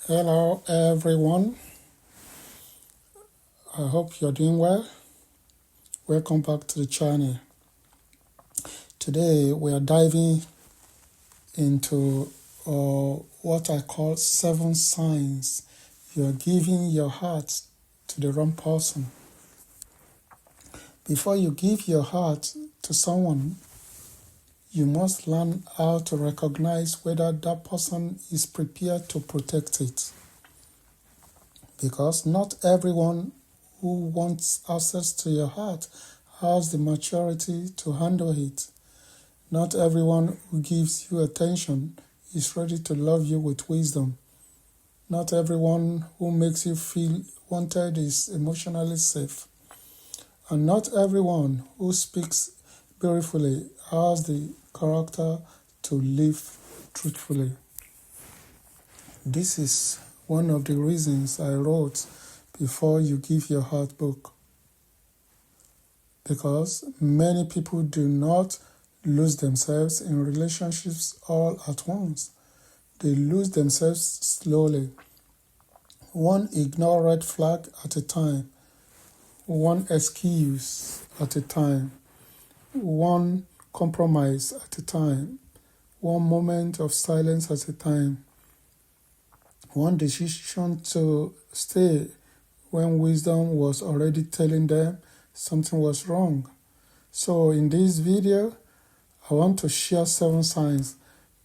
Hello everyone, I hope you're doing well. Welcome back to the channel. Today we are diving into what I call 7 signs you are giving your heart to the wrong person. Before you give your heart to someone, you must learn how to recognize whether that person is prepared to protect it. Because not everyone who wants access to your heart has the maturity to handle it. Not everyone who gives you attention is ready to love you with wisdom. Not everyone who makes you feel wanted is emotionally safe. And not everyone who speaks beautifully has the character to live truthfully. This is one of the reasons I wrote Before You Give Your Heart book. Because many people do not lose themselves in relationships all at once. They lose themselves slowly. One ignored red flag at a time. One excuse at a time. One compromise at a time. One moment of silence at a time. One decision to stay when wisdom was already telling them something was wrong. So in this video, I want to share 7 signs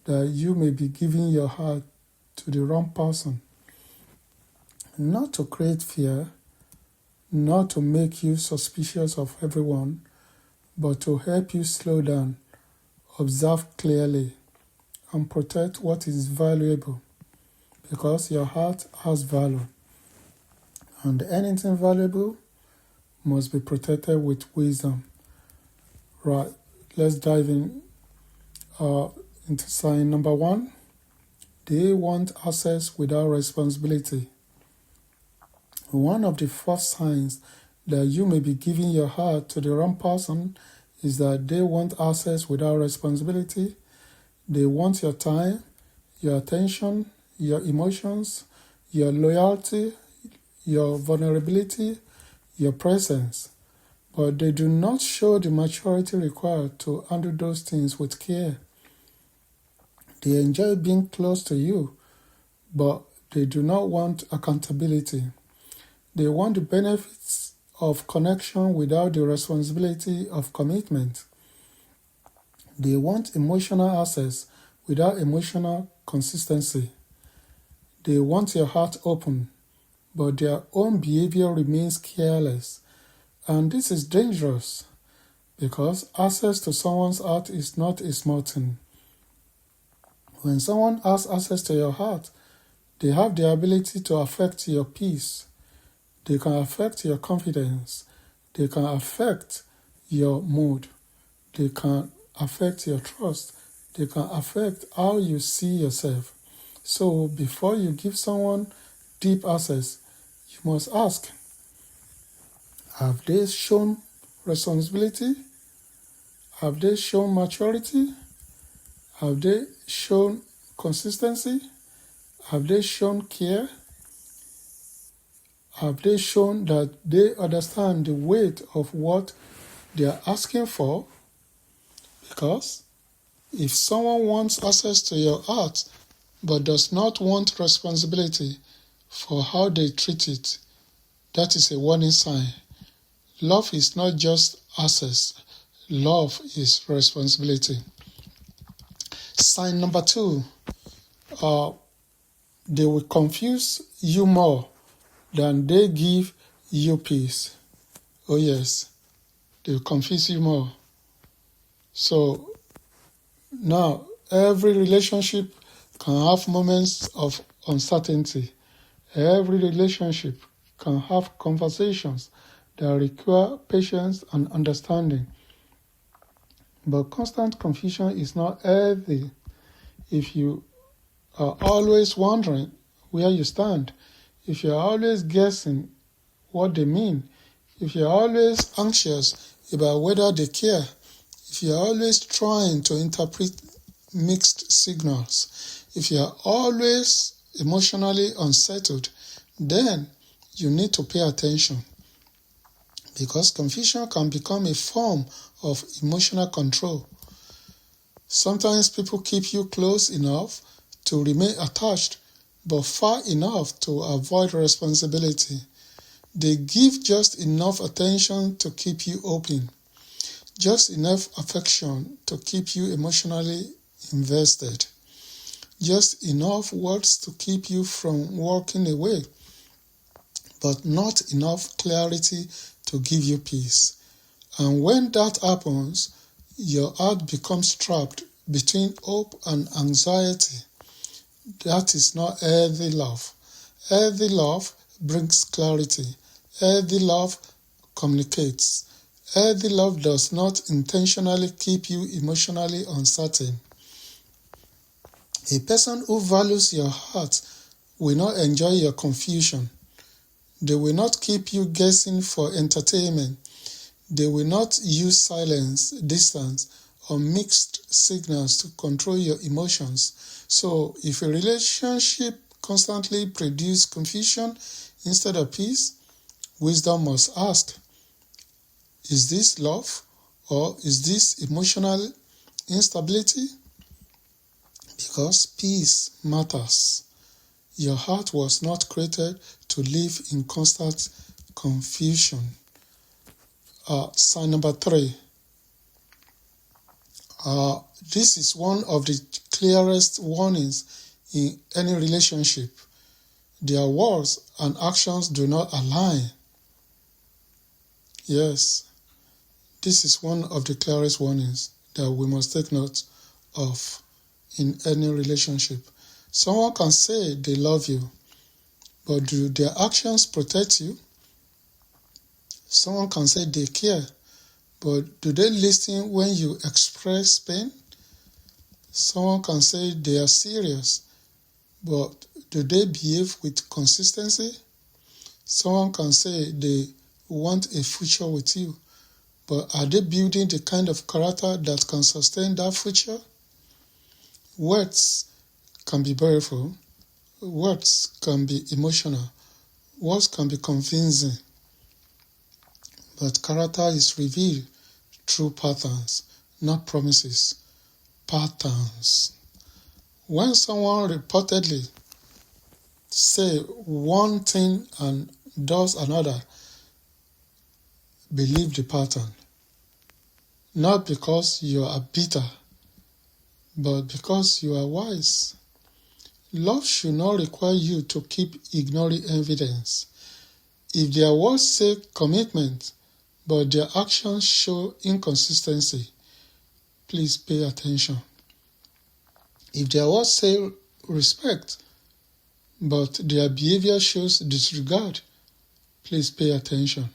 that you may be giving your heart to the wrong person. Not to create fear, not to make you suspicious of everyone, but to help you slow down, observe clearly, and protect what is valuable. Because your heart has value. And anything valuable must be protected with wisdom. Right, let's dive into sign number 1. They want access without responsibility. One of the first signs that you may be giving your heart to the wrong person is that they want access without responsibility. They want your time, your attention, your emotions, your loyalty, your vulnerability, your presence. But they do not show the maturity required to handle those things with care. They enjoy being close to you, but they do not want accountability. They want the benefits of connection without the responsibility of commitment. They want emotional access without emotional consistency. They want your heart open, but their own behavior remains careless. And this is dangerous because access to someone's heart is not a small thing. When someone has access to your heart, they have the ability to affect your peace. They can affect your confidence. They can affect your mood. They can affect your trust. They can affect how you see yourself. So before you give someone deep access, you must ask, have they shown responsibility? Have they shown maturity? Have they shown consistency? Have they shown care? Have they shown that they understand the weight of what they are asking for? Because if someone wants access to your heart but does not want responsibility for how they treat it, that is a warning sign. Love is not just access. Love is responsibility. Sign number 2, they will confuse you more than they give you peace. Oh yes, they will confuse you more. So now every relationship can have moments of uncertainty. Every relationship can have conversations that require patience and understanding. But constant confusion is not healthy. If you are always wondering where you stand, if you are always guessing what they mean, if you are always anxious about whether they care, if you are always trying to interpret mixed signals, if you are always emotionally unsettled, then you need to pay attention, because confusion can become a form of emotional control. Sometimes people keep you close enough to remain attached, but far enough to avoid responsibility. They give just enough attention to keep you open, just enough affection to keep you emotionally invested, just enough words to keep you from walking away, but not enough clarity to give you peace. And when that happens, your heart becomes trapped between hope and anxiety. That is not healthy love. Healthy love brings clarity. Healthy love communicates. Healthy love does not intentionally keep you emotionally uncertain. A person who values your heart will not enjoy your confusion. They will not keep you guessing for entertainment. They will not use silence, distance, or mixed signals to control your emotions. So if a relationship constantly produces confusion instead of peace, wisdom must ask, is this love, or is this emotional instability? Because peace matters. Your heart was not created to live in constant confusion. Sign number 3. This is one of the clearest warnings in any relationship. Their words and actions do not align. Yes, this is one of the clearest warnings that we must take note of in any relationship. Someone can say they love you, but do their actions protect you? Someone can say they care, but do they listen when you express pain? Someone can say they are serious, but do they behave with consistency? Someone can say they want a future with you, but are they building the kind of character that can sustain that future? Words can be beautiful. Words can be emotional. Words can be convincing. But character is revealed through patterns, not promises. Patterns. When someone reportedly says one thing and does another, believe the pattern. Not because you are bitter, but because you are wise. Love should not require you to keep ignoring evidence. If their words say commitment, but their actions show inconsistency, please pay attention. If their words say respect, but their behavior shows disregard, please pay attention.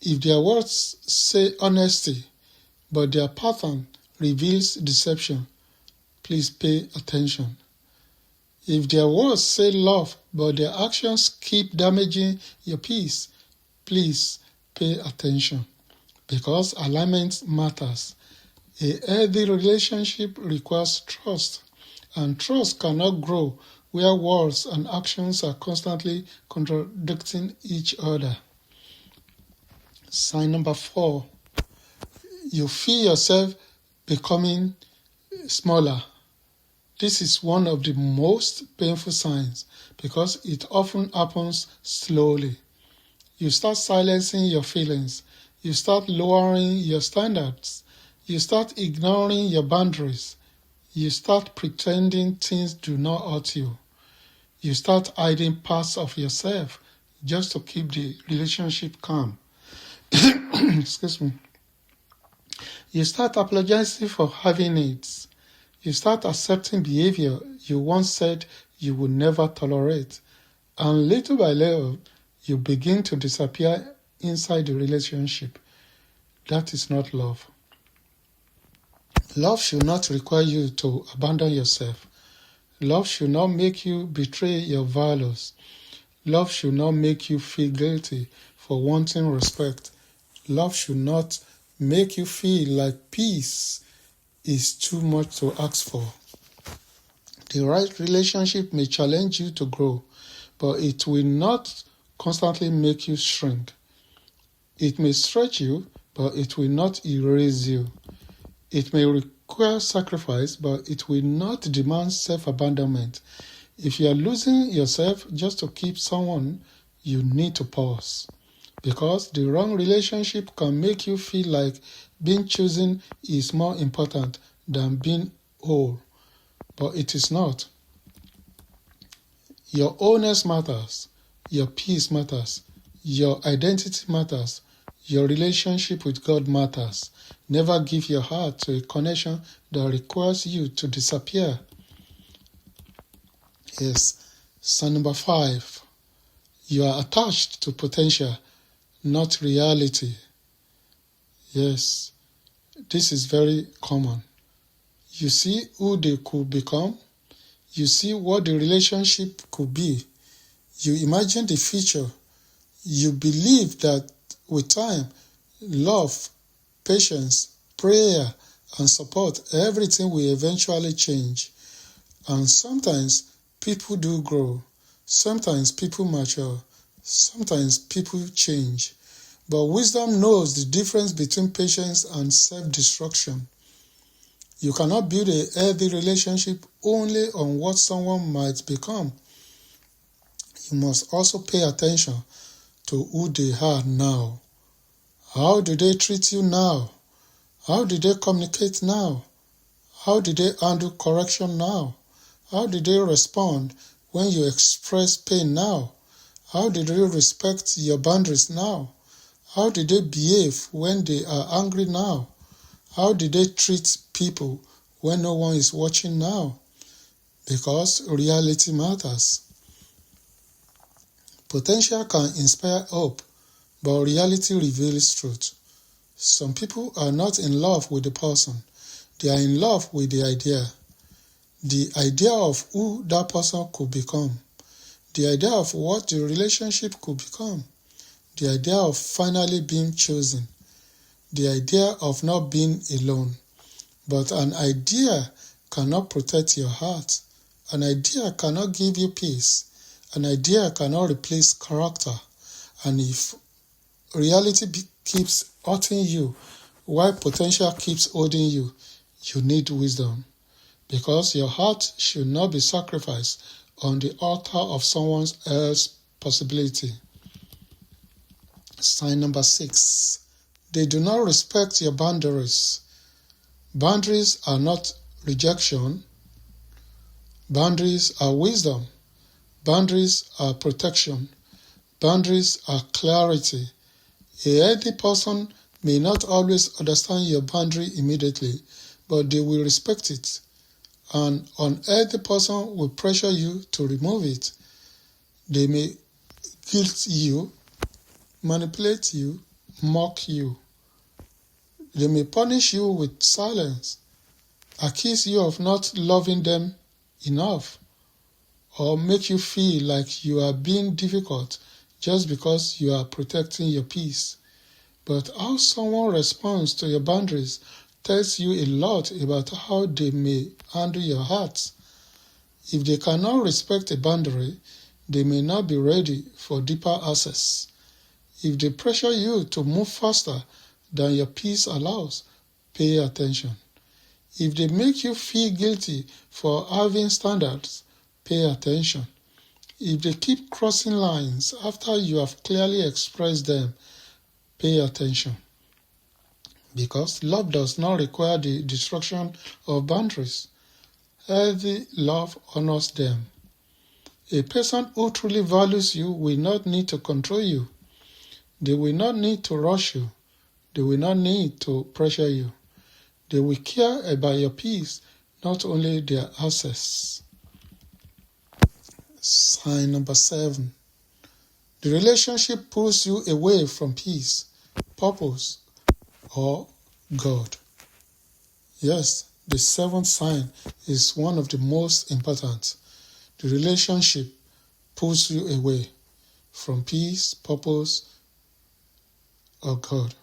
If their words say honesty, but their pattern reveals deception, please pay attention. If their words say love, but their actions keep damaging your peace, please pay attention, because alignment matters. A healthy relationship requires trust, and trust cannot grow where words and actions are constantly contradicting each other. Sign number 4. You feel yourself becoming smaller. This is one of the most painful signs because it often happens slowly. You start silencing your feelings. You start lowering your standards. You start ignoring your boundaries. You start pretending things do not hurt you. You start hiding parts of yourself just to keep the relationship calm. Excuse me. You start apologizing for having needs. You start accepting behavior you once said you would never tolerate. And little by little, you begin to disappear inside the relationship. That is not love. Love should not require you to abandon yourself. Love should not make you betray your values. Love should not make you feel guilty for wanting respect. Love should not make you feel like peace is too much to ask for. The right relationship may challenge you to grow, but it will not constantly make you shrink. It may stretch you, but it will not erase you. It may require sacrifice, but it will not demand self-abandonment. If you are losing yourself just to keep someone, you need to pause. Because the wrong relationship can make you feel like being chosen is more important than being whole. But it is not. Your wholeness matters. Your peace matters. Your identity matters. Your relationship with God matters. Never give your heart to a connection that requires you to disappear. Yes. Sign number 5. You are attached to potential, not reality. Yes. This is very common. You see who they could become. You see what the relationship could be. You imagine the future. You believe that with time, love, patience, prayer, and support, everything will eventually change. And sometimes people do grow. Sometimes people mature. Sometimes people change. But wisdom knows the difference between patience and self-destruction. You cannot build a healthy relationship only on what someone might become. You must also pay attention to who they are now. How do they treat you now? How do they communicate now? How do they handle correction now? How do they respond when you express pain now? How do they respect your boundaries now? How do they behave when they are angry now? How do they treat people when no one is watching now? Because reality matters. Potential can inspire hope, but reality reveals truth. Some people are not in love with the person. They are in love with the idea of who that person could become, the idea of what the relationship could become, the idea of finally being chosen, the idea of not being alone. But an idea cannot protect your heart. An idea cannot give you peace. An idea cannot replace character. And if reality keeps hurting you while potential keeps holding you, you need wisdom. Because your heart should not be sacrificed on the altar of someone else's possibility. Sign number 6. They do not respect your boundaries. Boundaries are not rejection. Boundaries are wisdom. Boundaries are protection. Boundaries are clarity. A healthy person may not always understand your boundary immediately, but they will respect it. An unhealthy person will pressure you to remove it. They may guilt you, manipulate you, mock you. They may punish you with silence, accuse you of not loving them enough, or make you feel like you are being difficult just because you are protecting your peace. But how someone responds to your boundaries tells you a lot about how they may handle your heart. If they cannot respect a boundary, they may not be ready for deeper access. If they pressure you to move faster than your peace allows, pay attention. If they make you feel guilty for having standards, pay attention. If they keep crossing lines after you have clearly expressed them, pay attention. Because love does not require the destruction of boundaries. Healthy love honors them. A person who truly values you will not need to control you. They will not need to rush you. They will not need to pressure you. They will care about your peace, not only their access. Sign number 7. The relationship pulls you away from peace, purpose, or God. Yes, the 7th sign is one of the most important. The relationship pulls you away from peace, purpose, or God.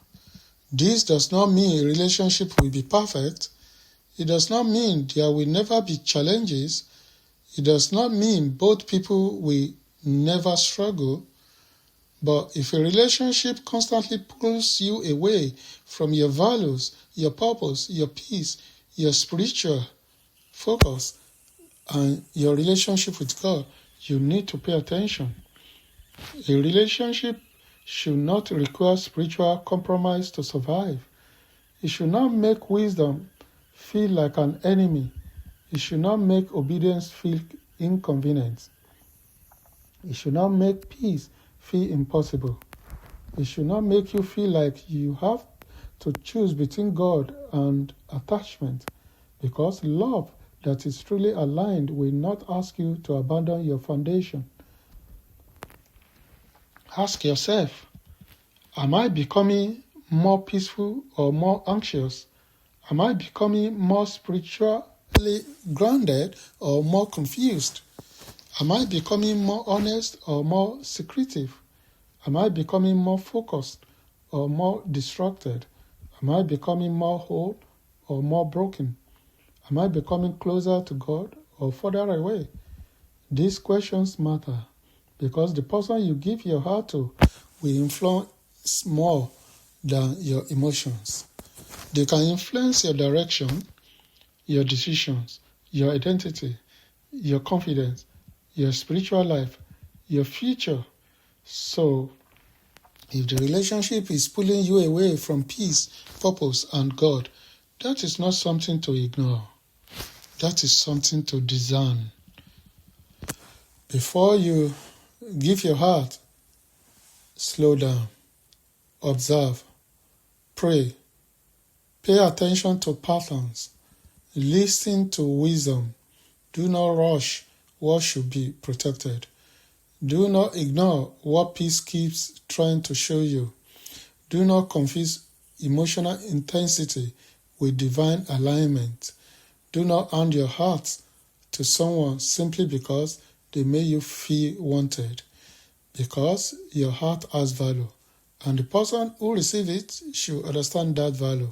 This does not mean a relationship will be perfect. It does not mean there will never be challenges. It does not mean both people will never struggle, but if a relationship constantly pulls you away from your values, your purpose, your peace, your spiritual focus, and your relationship with God, you need to pay attention. A relationship should not require spiritual compromise to survive. It should not make wisdom feel like an enemy. It should not make obedience feel inconvenient. It should not make peace feel impossible. It should not make you feel like you have to choose between God and attachment, because love that is truly aligned will not ask you to abandon your foundation. Ask yourself, am I becoming more peaceful or more anxious? Am I becoming more spiritually grounded or more confused? Am I becoming more honest or more secretive? Am I becoming more focused or more distracted? Am I becoming more whole or more broken? Am I becoming closer to God or further away? These questions matter because the person you give your heart to will influence more than your emotions. They can influence your direction, your decisions, your identity, your confidence, your spiritual life, your future. So, if the relationship is pulling you away from peace, purpose, and God, that is not something to ignore. That is something to discern. Before you give your heart, slow down, observe, pray, pay attention to patterns, listen to wisdom. Do not rush what should be protected. Do not ignore what peace keeps trying to show you. Do not confuse emotional intensity with divine alignment. Do not hand your heart to someone simply because they make you feel wanted, because your heart has value, and the person who receives it should understand that value.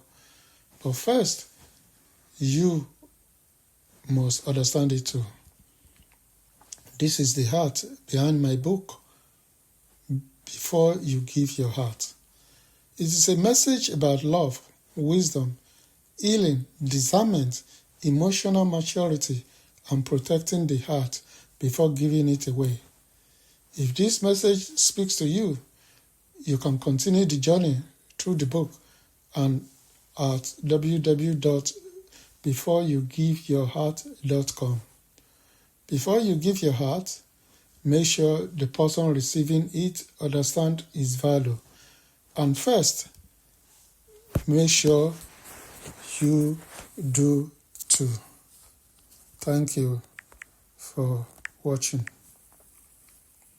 But first, you must understand it too. This is the heart behind my book, Before You Give Your Heart. It is a message about love, wisdom, healing, discernment, emotional maturity, and protecting the heart before giving it away. If this message speaks to you, you can continue the journey through the book and at www.beforeyougiveyourheart.com. Before you give your heart, make sure the person receiving it understands its value. And first, make sure you do too. Thank you for watching.